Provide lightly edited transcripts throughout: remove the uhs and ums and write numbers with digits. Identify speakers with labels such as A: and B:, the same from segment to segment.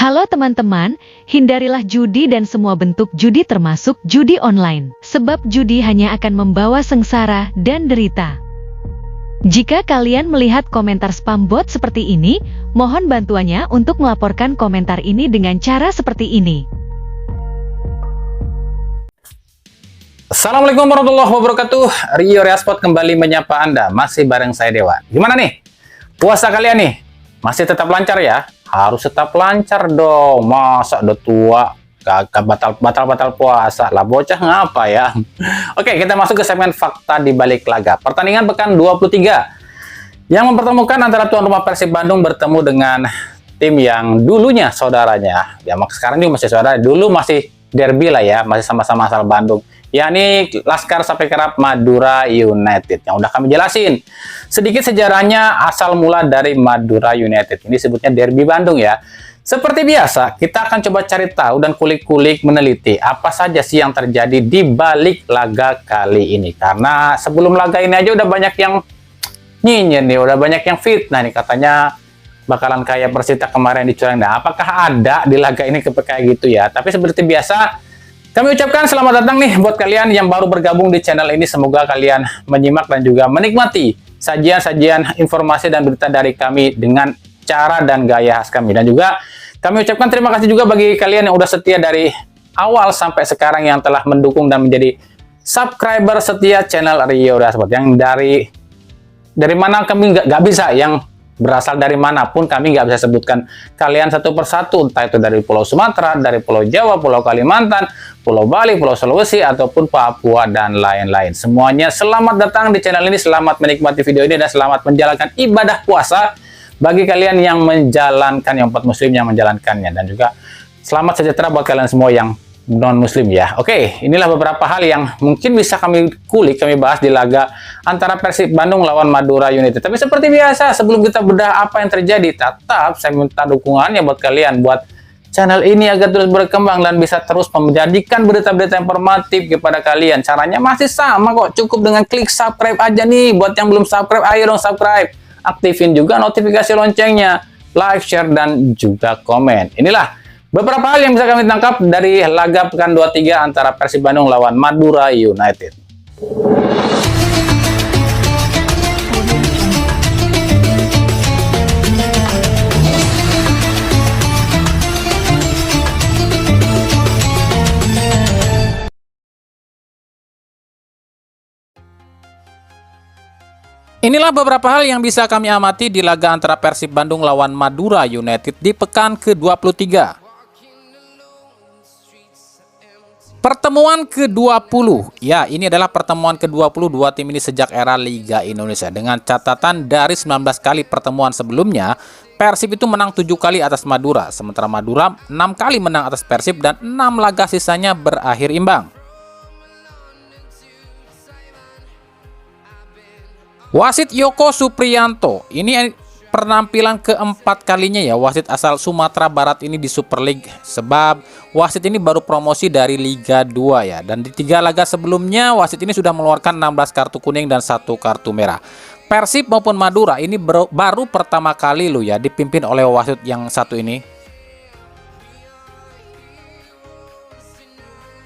A: Halo teman-teman, hindarilah judi dan semua bentuk judi termasuk judi online, sebab judi hanya akan membawa sengsara dan derita. Jika kalian melihat komentar spam bot seperti ini, mohon bantuannya untuk melaporkan komentar ini dengan cara seperti ini.
B: Assalamualaikum warahmatullahi wabarakatuh. Rio Reaspot kembali menyapa Anda, masih bareng saya Dewa. Gimana nih? Puasa kalian nih? Masih tetap lancar ya? Harus tetap lancar dong. Masa udah tua kagak batal puasa lah, bocah ngapa ya? Oke, kita masuk ke segmen fakta di balik laga. Pertandingan pekan 23 yang mempertemukan antara tuan rumah Persib Bandung bertemu dengan tim yang dulunya saudaranya. Ya, sekarang juga masih saudara, dulu masih derby lah ya, masih sama-sama asal Bandung. Yakni Laskar Sapi Kerap Madura United, yang udah kami jelasin sedikit sejarahnya asal mula dari Madura United. Ini sebutnya derby Bandung ya. Seperti biasa, kita akan coba cari tahu dan kulik-kulik meneliti apa saja sih yang terjadi di balik laga kali ini. Karena sebelum laga ini aja udah banyak yang nyinyir nih, udah banyak yang fitnah nih, katanya bakalan kayak Persita kemarin dicurangi. Nah, apakah ada di laga ini kayak gitu ya? Tapi seperti biasa, kami ucapkan selamat datang nih buat kalian yang baru bergabung di channel ini. Semoga kalian menyimak dan juga menikmati sajian-sajian informasi dan berita dari kami dengan cara dan gaya khas kami. Dan juga kami ucapkan terima kasih juga bagi kalian yang udah setia dari awal sampai sekarang, yang telah mendukung dan menjadi subscriber setia channel Rio Reaspot. Yang dari mana kami nggak bisa, yang berasal dari manapun kami nggak bisa sebutkan kalian satu persatu, entah itu dari Pulau Sumatera, dari Pulau Jawa, Pulau Kalimantan, Pulau Bali, Pulau Sulawesi, ataupun Papua, dan lain-lain. Semuanya selamat datang di channel ini, selamat menikmati video ini, dan selamat menjalankan ibadah puasa bagi kalian yang menjalankan, yang umat muslim yang menjalankannya. Dan juga selamat sejahtera buat kalian semua yang non-muslim ya. Oke, inilah beberapa hal yang mungkin bisa kami kulik, kami bahas di laga antara Persib Bandung lawan Madura United. Tapi seperti biasa, sebelum kita bedah apa yang terjadi, tetap saya minta dukungannya buat kalian, buat channel ini agar terus berkembang dan bisa terus menjadikan berita-berita informatif kepada kalian. Caranya masih sama kok, cukup dengan klik subscribe aja nih. Buat yang belum subscribe, ayo dong subscribe. Aktifin juga notifikasi loncengnya, like, share, dan juga komen. Inilah beberapa hal yang bisa kami tangkap dari laga pekan 23 antara Persib Bandung lawan Madura United. Inilah beberapa hal yang bisa kami amati di laga antara Persib Bandung lawan Madura United di pekan ke-23. Pertemuan ke-20, ya ini adalah pertemuan ke-20 dua tim ini sejak era Liga Indonesia. Dengan catatan dari 19 kali pertemuan sebelumnya, Persib itu menang 7 kali atas Madura. Sementara Madura 6 kali menang atas Persib dan 6 laga sisanya berakhir imbang. Wasit Yoko Supriyanto, ini penampilan keempat kalinya ya wasit asal Sumatera Barat ini di Super League, sebab wasit ini baru promosi dari Liga 2 ya, dan di 3 laga sebelumnya wasit ini sudah mengeluarkan 16 kartu kuning dan 1 kartu merah. Persib maupun Madura ini baru pertama kali loh ya dipimpin oleh wasit yang satu ini.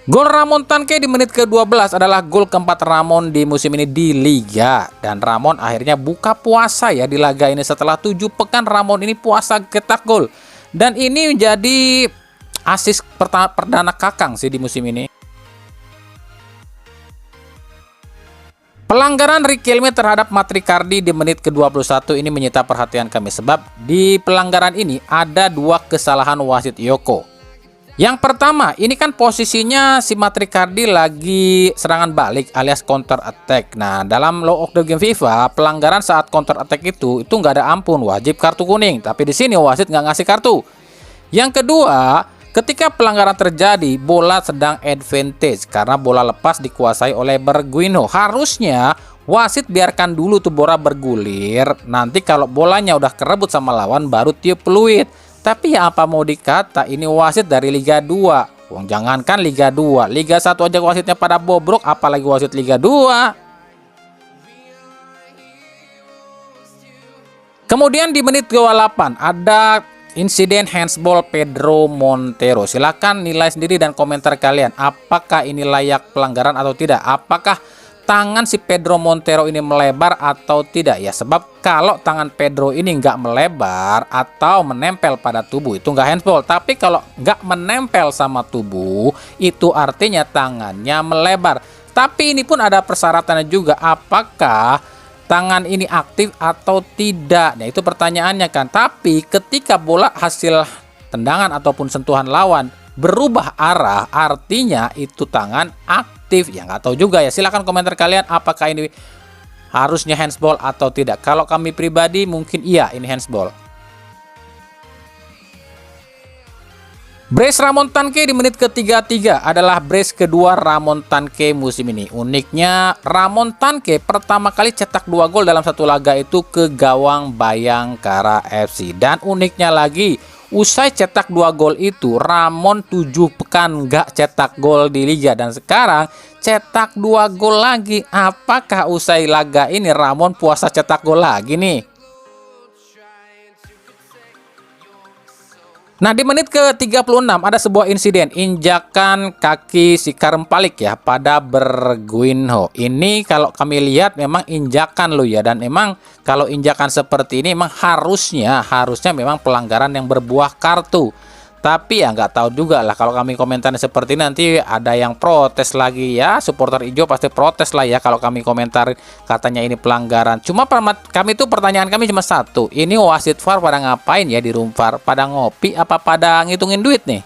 B: Gol Ramon Tanke di menit ke-12 adalah gol keempat Ramon di musim ini di Liga. Dan Ramon akhirnya buka puasa ya di laga ini. Setelah 7 pekan Ramon ini puasa cetak gol. Dan ini menjadi asis perdana Kakang sih di musim ini. Pelanggaran Riquelme terhadap Matricardi di menit ke-21 ini menyita perhatian kami. Sebab di pelanggaran ini ada 2 kesalahan wasit Yoko. Yang pertama, ini kan posisinya si Matricardi lagi serangan balik alias counter attack. Nah, dalam law of the game FIFA, pelanggaran saat counter attack itu nggak ada ampun, wajib kartu kuning. Tapi di sini wasit nggak ngasih kartu. Yang kedua, ketika pelanggaran terjadi, bola sedang advantage karena bola lepas dikuasai oleh Berguino. Harusnya wasit biarkan dulu tuh bola bergulir. Nanti kalau bolanya udah kerebut sama lawan, baru tiup peluit. Tapi ya apa mau dikata, ini wasit dari Liga 2. Wong jangankan Liga 2, Liga 1 aja wasitnya pada bobrok, apalagi wasit Liga 2. Kemudian di menit ke-28 ada insiden handsball Pedro Montero. Silahkan nilai sendiri dan komentar kalian. Apakah ini layak pelanggaran atau tidak? Apakah tangan si Pedro Montero ini melebar atau tidak ya? Sebab kalau tangan Pedro ini nggak melebar atau menempel pada tubuh itu nggak handsball. Tapi kalau nggak menempel sama tubuh itu artinya tangannya melebar. Tapi ini pun ada persyaratannya juga. Apakah tangan ini aktif atau tidak? Nah itu pertanyaannya kan. Tapi ketika bola hasil tendangan ataupun sentuhan lawan berubah arah, artinya itu tangan aktif. Ya nggak tahu juga ya. Silahkan komentar kalian apakah ini harusnya handsball atau tidak. Kalau kami pribadi mungkin iya ini handsball. Brace Ramon Tanque di menit ke-33 adalah brace kedua Ramon Tanque musim ini. Uniknya Ramon Tanque pertama kali cetak 2 gol dalam satu laga itu ke gawang Bayangkara FC. Dan uniknya lagi, usai cetak 2 gol itu Ramon 7 pekan nggak cetak gol di liga. Dan sekarang cetak 2 gol lagi. Apakah usai laga ini Ramon puasa cetak gol lagi nih? Nah di menit ke-36 ada sebuah insiden injakan kaki si Karempalik ya pada Berguinho. Ini kalau kami lihat memang injakan lo ya, dan memang kalau injakan seperti ini memang harusnya memang pelanggaran yang berbuah kartu. Tapi ya nggak tahu juga lah, kalau kami komentarnya seperti ini nanti ada yang protes lagi ya. Supporter hijau pasti protes lah ya kalau kami komentar katanya ini pelanggaran. Cuma kami tuh pertanyaan kami cuma satu. Ini wasit VAR pada ngapain ya di room VAR? Pada ngopi apa pada ngitungin duit nih?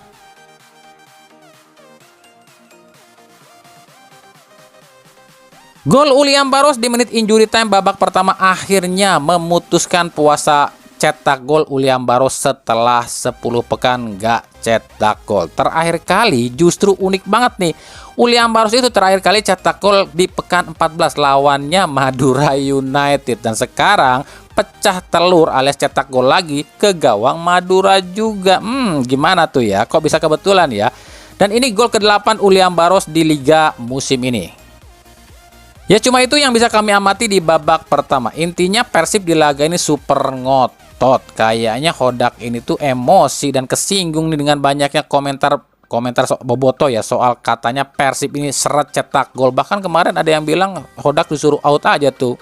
B: Gol William Barros di menit injury time babak pertama akhirnya memutuskan puasa cetak gol William Barros setelah 10 pekan nggak cetak gol. Terakhir kali justru unik banget nih. William Barros itu terakhir kali cetak gol di pekan 14 lawannya Madura United. Dan sekarang pecah telur alias cetak gol lagi ke gawang Madura juga. Gimana tuh ya? Kok bisa kebetulan ya? Dan ini gol ke-8 William Barros di Liga musim ini. Ya cuma itu yang bisa kami amati di babak pertama. Intinya Persib di laga ini super ngotot. Kayaknya Hodak ini tuh emosi dan kesinggung nih dengan banyaknya komentar boboto ya soal katanya Persib ini seret cetak gol. Bahkan kemarin ada yang bilang Hodak disuruh out aja tuh.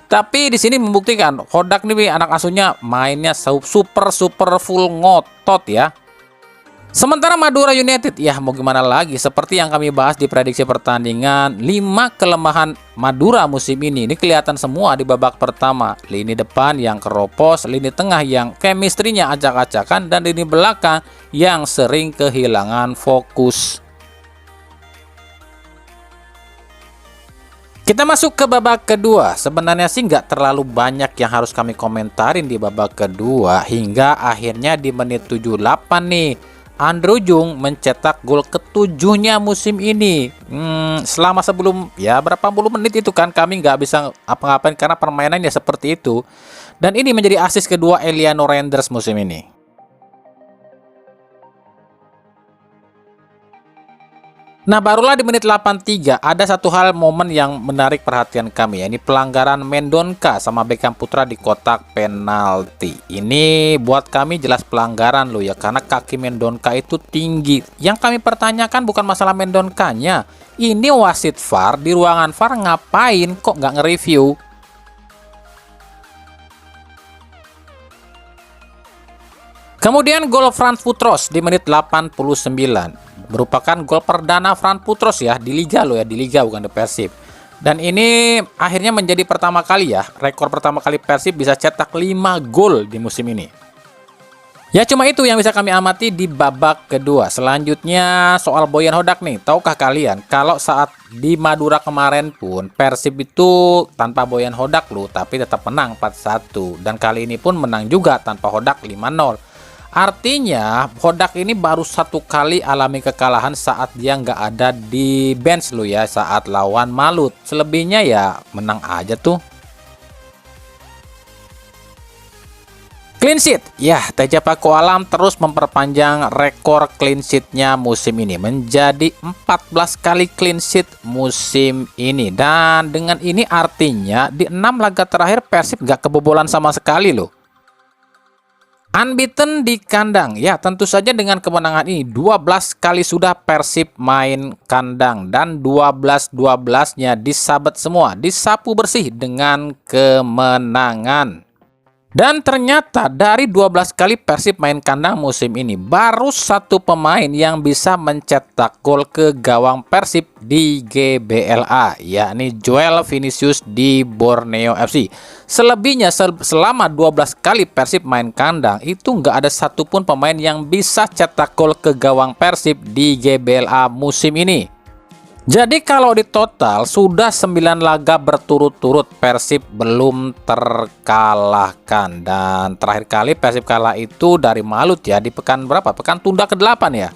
B: Tapi di sini membuktikan Hodak nih anak asuhnya mainnya super full ngotot ya. Sementara Madura United, ya mau gimana lagi, seperti yang kami bahas di prediksi pertandingan, 5 kelemahan Madura musim ini kelihatan semua di babak pertama. Lini depan yang keropos, lini tengah yang chemistry-nya acak-acakan, dan lini belakang yang sering kehilangan fokus. Kita masuk ke babak kedua. Sebenarnya sih nggak terlalu banyak yang harus kami komentarin di babak kedua, hingga akhirnya di menit 78 nih Andrew Jung mencetak gol ke-7-nya musim ini. Selama sebelum ya berapa puluh menit itu kan kami nggak bisa apa-apain karena permainannya seperti itu. Dan ini menjadi assist kedua Eliano Renders musim ini. Nah barulah di menit 83 ada satu hal momen yang menarik perhatian kami ya. Ini pelanggaran Mendonca sama Beckham Putra di kotak penalti. Ini buat kami jelas pelanggaran loh ya, karena kaki Mendonca itu tinggi. Yang kami pertanyakan bukan masalah Mendoncanya. Ini wasit VAR di ruangan VAR ngapain kok nggak nge-review? Kemudian gol Frans Putros di menit 89 merupakan gol perdana Frans Putros ya di Liga loh ya, di Liga bukan di Persib. Dan ini akhirnya menjadi pertama kali ya, rekor pertama kali Persib bisa cetak 5 gol di musim ini. Ya cuma itu yang bisa kami amati di babak kedua. Selanjutnya soal Boyan Hodak nih. Tahukah kalian kalau saat di Madura kemarin pun Persib itu tanpa Boyan Hodak loh, tapi tetap menang 4-1. Dan kali ini pun menang juga tanpa Hodak 5-0. Artinya Hodak ini baru 1 kali alami kekalahan saat dia nggak ada di bench lo ya, saat lawan Malut. Selebihnya ya menang aja tuh. Clean sheet, ya Teja Paku Alam terus memperpanjang rekor clean sheet-nya musim ini menjadi 14 kali clean sheet musim ini. Dan dengan ini artinya di 6 laga terakhir Persib nggak kebobolan sama sekali loh. Unbeaten di kandang. Ya, tentu saja dengan kemenangan ini 12 kali sudah Persib main kandang dan 12-12-nya disabet semua, disapu bersih dengan kemenangan. Dan ternyata dari 12 kali Persib main kandang musim ini, baru satu pemain yang bisa mencetak gol ke gawang Persib di GBLA, yakni Joel Vinicius di Borneo FC. Selebihnya selama 12 kali Persib main kandang, itu nggak ada satupun pemain yang bisa cetak gol ke gawang Persib di GBLA musim ini. Jadi kalau di total sudah 9 laga berturut-turut Persib belum terkalahkan. Dan terakhir kali Persib kalah itu dari Malut ya, di pekan berapa? Pekan tunda ke-8 ya.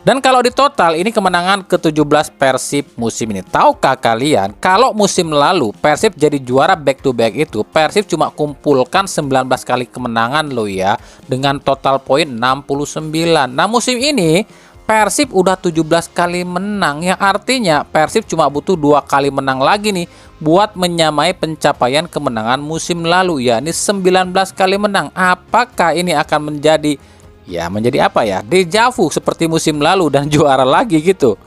B: Dan kalau di total ini kemenangan ke-17 Persib musim ini. Tahukah kalian kalau musim lalu Persib jadi juara back to back itu Persib cuma kumpulkan 19 kali kemenangan loh ya, dengan total poin 69. Nah musim ini Persib udah 17 kali menang, yang artinya Persib cuma butuh 2 kali menang lagi nih buat menyamai pencapaian kemenangan musim lalu, yakni 19 kali menang. Apakah ini akan menjadi apa ya? Deja vu seperti musim lalu dan juara lagi gitu.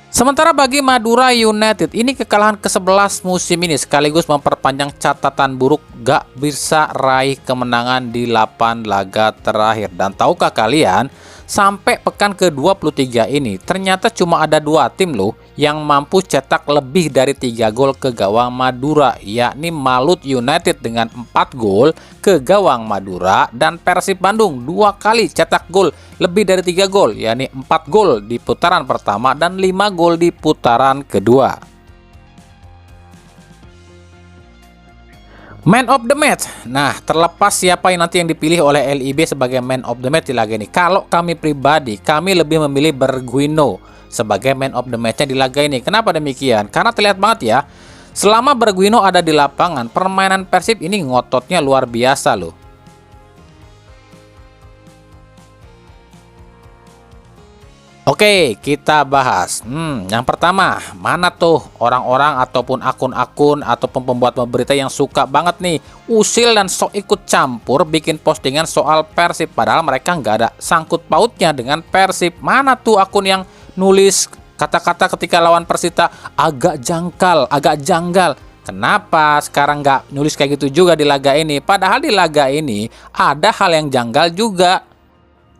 B: Sementara bagi Madura United, ini kekalahan ke-11 musim ini sekaligus memperpanjang catatan buruk, gak bisa raih kemenangan di 8 laga terakhir. Dan tahukah kalian, sampai pekan ke-23 ini ternyata cuma ada 2 tim loh yang mampu cetak lebih dari 3 gol ke gawang Madura, yakni Malut United dengan 4 gol ke gawang Madura dan Persib Bandung 2 kali cetak gol lebih dari 3 gol, yakni 4 gol di putaran pertama dan 5 gol di putaran kedua. Man of the match. Nah, terlepas siapa yang nanti yang dipilih oleh LIB sebagai man of the match di laga ini, kalau kami pribadi, kami lebih memilih Bergwino sebagai man of the match-nya di laga ini. Kenapa demikian? Karena terlihat banget ya, selama Bergwino ada di lapangan, permainan Persib ini ngototnya luar biasa loh. Oke, kita bahas. Yang pertama, mana tuh orang-orang ataupun akun-akun ataupun pembuat berita yang suka banget nih usil dan sok ikut campur bikin postingan soal Persib, padahal mereka nggak ada sangkut pautnya dengan Persib. Mana tuh akun yang nulis kata-kata ketika lawan Persita agak janggal. Kenapa sekarang nggak nulis kayak gitu juga di laga ini? Padahal di laga ini ada hal yang janggal juga.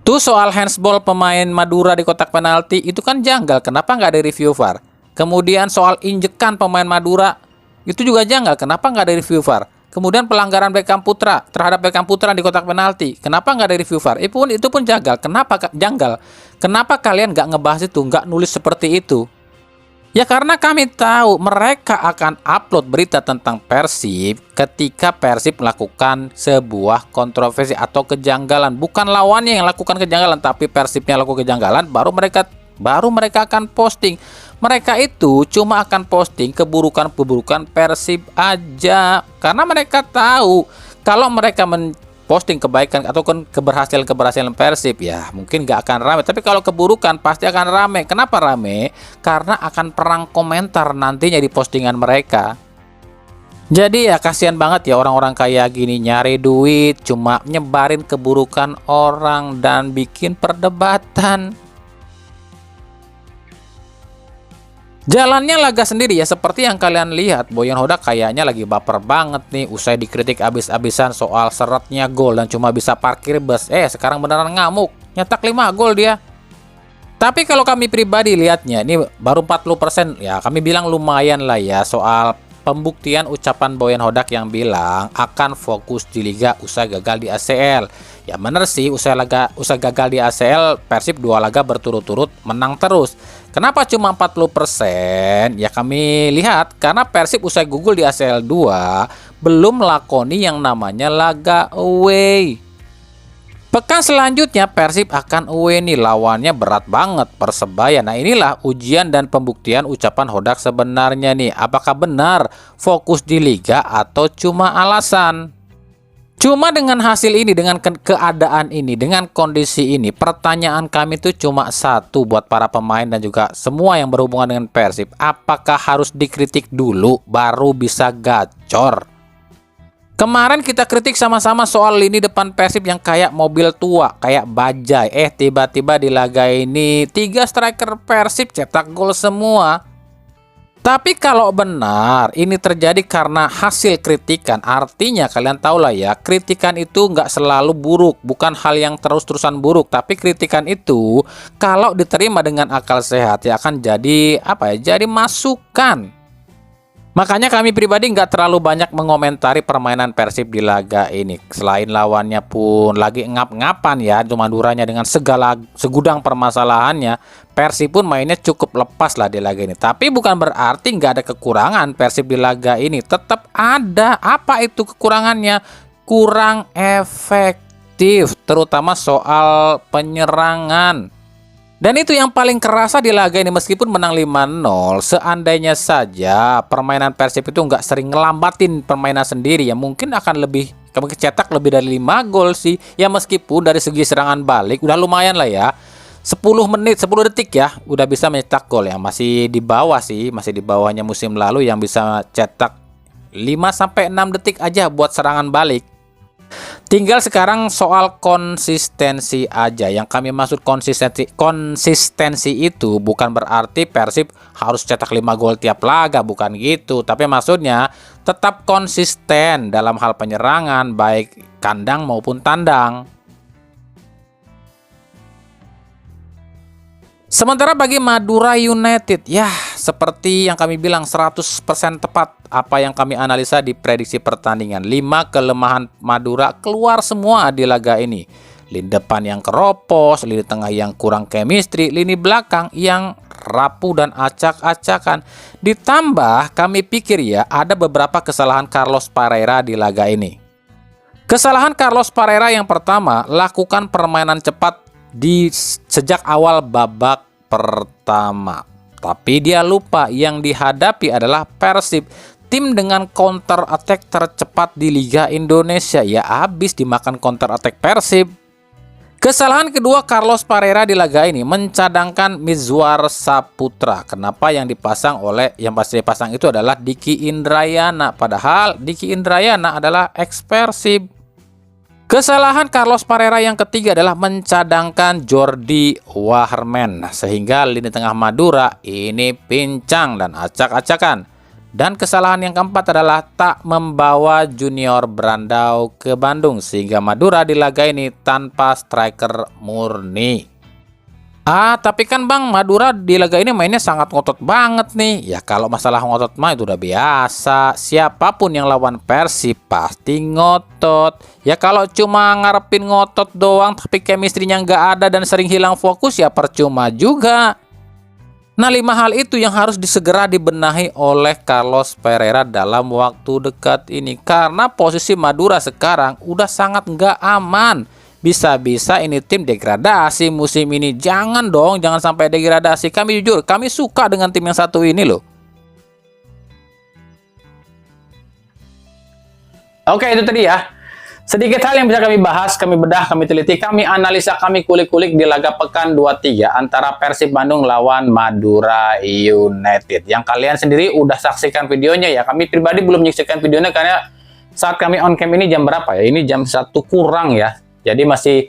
B: Tuh soal handsball pemain Madura di kotak penalti itu kan janggal, kenapa nggak ada review VAR? Kemudian soal injekan pemain Madura itu juga janggal, kenapa nggak ada review VAR? Kemudian pelanggaran Beckham Putra terhadap Beckham Putra di kotak penalti, kenapa nggak ada review VAR? Itu pun janggal, kenapa janggal? Kenapa kalian nggak ngebahas itu, nggak nulis seperti itu? Ya karena kami tahu mereka akan upload berita tentang Persib ketika Persib melakukan sebuah kontroversi atau kejanggalan. Bukan lawannya yang lakukan kejanggalan, tapi Persibnya lakukan kejanggalan, baru mereka akan posting. Mereka itu cuma akan posting keburukan-keburukan Persib aja. Karena mereka tahu kalau mereka posting kebaikan ataupun keberhasilan Persib ya mungkin gak akan rame, tapi kalau keburukan pasti akan rame. Kenapa rame? Karena akan perang komentar nantinya di postingan mereka. Jadi ya kasihan banget ya orang-orang kayak gini, nyari duit cuma nyebarin keburukan orang dan bikin perdebatan. Jalannya laga sendiri ya seperti yang kalian lihat, Boyan Hodak kayaknya lagi baper banget nih usai dikritik abis-abisan soal seretnya gol dan cuma bisa parkir bus. Sekarang beneran ngamuk, nyetak 5 gol dia. Tapi kalau kami pribadi lihatnya ini baru 40%, ya kami bilang lumayan lah ya soal pembuktian ucapan Boyan Hodak yang bilang akan fokus di Liga usai gagal di ACL. Ya bener sih, usai gagal di ACL Persib 2 laga berturut-turut menang terus. Kenapa cuma 40%? Ya kami lihat karena Persib usai gugur di ACL 2 belum melakoni yang namanya laga away. Pekan selanjutnya Persib akan away nih, lawannya berat banget Persebaya. Nah inilah ujian dan pembuktian ucapan Hodak sebenarnya nih. Apakah benar fokus di Liga atau cuma alasan? Cuma dengan hasil ini, dengan keadaan ini, dengan kondisi ini, pertanyaan kami itu cuma satu buat para pemain dan juga semua yang berhubungan dengan Persib. Apakah harus dikritik dulu baru bisa gacor?
C: Kemarin kita kritik sama-sama soal lini depan Persib yang kayak mobil tua, kayak bajai. Tiba-tiba di laga ini 3 striker Persib cetak gol semua. Tapi kalau benar ini terjadi karena hasil kritikan, artinya kalian tahu lah ya, kritikan itu nggak selalu buruk, bukan hal yang terus-terusan buruk. Tapi kritikan itu kalau diterima dengan akal sehat ya akan jadi jadi masukan. Makanya kami pribadi nggak terlalu banyak mengomentari permainan Persib di laga ini. Selain lawannya pun lagi ngap-ngapan ya, Maduranya dengan segudang permasalahannya, Persib pun mainnya cukup lepas lah di laga ini. Tapi bukan berarti nggak ada kekurangan Persib di laga ini. Tetap ada. Apa itu kekurangannya? Kurang efektif, terutama soal penyerangan. Dan itu yang paling kerasa di laga ini. Meskipun menang 5-0, seandainya saja permainan Persib itu nggak sering ngelambatin permainan sendiri, ya mungkin akan kami cetak lebih dari 5 gol sih. Ya meskipun dari segi serangan balik udah lumayan lah ya, 10 menit, 10 detik ya udah bisa mencetak gol, ya masih di bawah sih, masih di bawahnya musim lalu yang bisa cetak 5-6 detik aja buat serangan balik. Tinggal sekarang soal konsistensi aja. Yang kami maksud konsistensi itu bukan berarti Persib harus cetak 5 gol tiap laga, bukan gitu. Tapi maksudnya tetap konsisten dalam hal penyerangan, baik kandang maupun tandang. Sementara bagi Madura United, ya seperti yang kami bilang 100% tepat apa yang kami analisa di prediksi pertandingan. 5 kelemahan Madura keluar semua di laga ini. Lini depan yang keropos, lini tengah yang kurang chemistry, lini belakang yang rapuh dan acak-acakan. Ditambah kami pikir ya ada beberapa kesalahan Carlos Parreira di laga ini. Kesalahan Carlos Parreira yang pertama, lakukan permainan cepat sejak awal babak pertama. Tapi dia lupa yang dihadapi adalah Persib, tim dengan counter attack tercepat di Liga Indonesia. Ya habis dimakan counter attack Persib. Kesalahan kedua Carlos Parreira di laga ini mencadangkan Mizwar Saputra. Kenapa yang pasti dipasang itu adalah Diki Indrayana, padahal Diki Indrayana adalah ex Persib. Kesalahan Carlos Parreira yang ketiga adalah mencadangkan Jordi Waherman, sehingga lini tengah Madura ini pincang dan acak-acakan. Dan kesalahan yang keempat adalah tak membawa Junior Brandao ke Bandung, sehingga Madura di laga ini tanpa striker murni. Tapi kan Bang, Madura di laga ini mainnya sangat ngotot banget nih. Ya kalau masalah ngotot mah itu udah biasa. Siapapun yang lawan Persib pasti ngotot. Ya kalau cuma ngarepin ngotot doang tapi chemistry-nya nggak ada dan sering hilang fokus ya percuma juga. Nah 5 hal itu yang harus segera dibenahi oleh Carlos Parreira dalam waktu dekat ini. Karena posisi Madura sekarang udah sangat nggak aman. Bisa-bisa ini tim degradasi musim ini. Jangan dong, jangan sampai degradasi. Kami jujur, kami suka dengan tim yang satu ini loh.
B: Oke, itu tadi ya. Sedikit hal yang bisa kami bahas, kami bedah, kami teliti, kami analisa, kami kulik-kulik di laga pekan 23 antara Persib Bandung lawan Madura United. Yang kalian sendiri udah saksikan videonya ya. Kami pribadi belum menyaksikan videonya karena saat kami on cam ini jam berapa ya? Ini jam 1 kurang ya. Jadi masih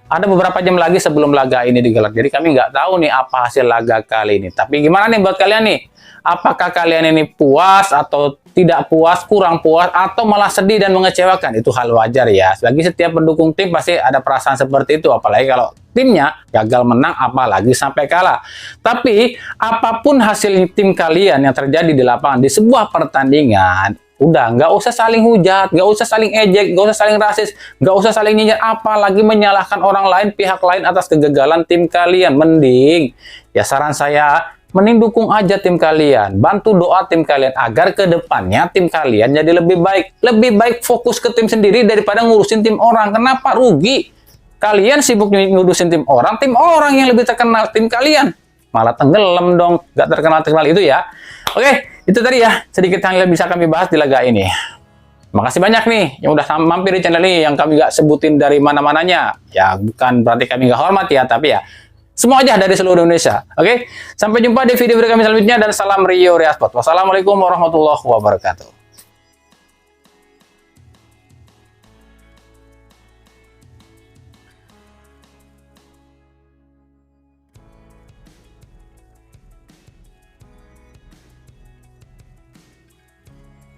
B: ada beberapa jam lagi sebelum laga ini digelar. Jadi kami nggak tahu nih apa hasil laga kali ini. Tapi gimana nih buat kalian nih? Apakah kalian ini puas atau tidak puas, kurang puas, atau malah sedih dan mengecewakan? Itu hal wajar ya. Bagi setiap pendukung tim pasti ada perasaan seperti itu. Apalagi kalau timnya gagal menang, apalagi sampai kalah. Tapi apapun hasil tim kalian yang terjadi di lapangan, di sebuah pertandingan, udah, nggak usah saling hujat, nggak usah saling ejek, nggak usah saling rasis, nggak usah saling nyinyir, apalagi menyalahkan orang lain, pihak lain atas kegagalan tim kalian. Mending, ya saran saya, mending dukung aja tim kalian, bantu doa tim kalian, agar ke depannya tim kalian jadi lebih baik. Lebih baik fokus ke tim sendiri daripada ngurusin tim orang. Kenapa? Rugi. Kalian sibuk ngurusin tim orang yang lebih terkenal tim kalian malah tenggelam dong, nggak terkenal itu ya. Oke, itu tadi ya sedikit hal yang bisa kami bahas di laga ini. Makasih banyak nih yang udah mampir di channel ini, yang kami nggak sebutin dari mana-mananya. Ya bukan berarti kami nggak hormat ya, tapi ya semua aja dari seluruh Indonesia. Oke, sampai jumpa di video-video kami selanjutnya dan salam Rio Reasport. Wassalamualaikum warahmatullahi wabarakatuh.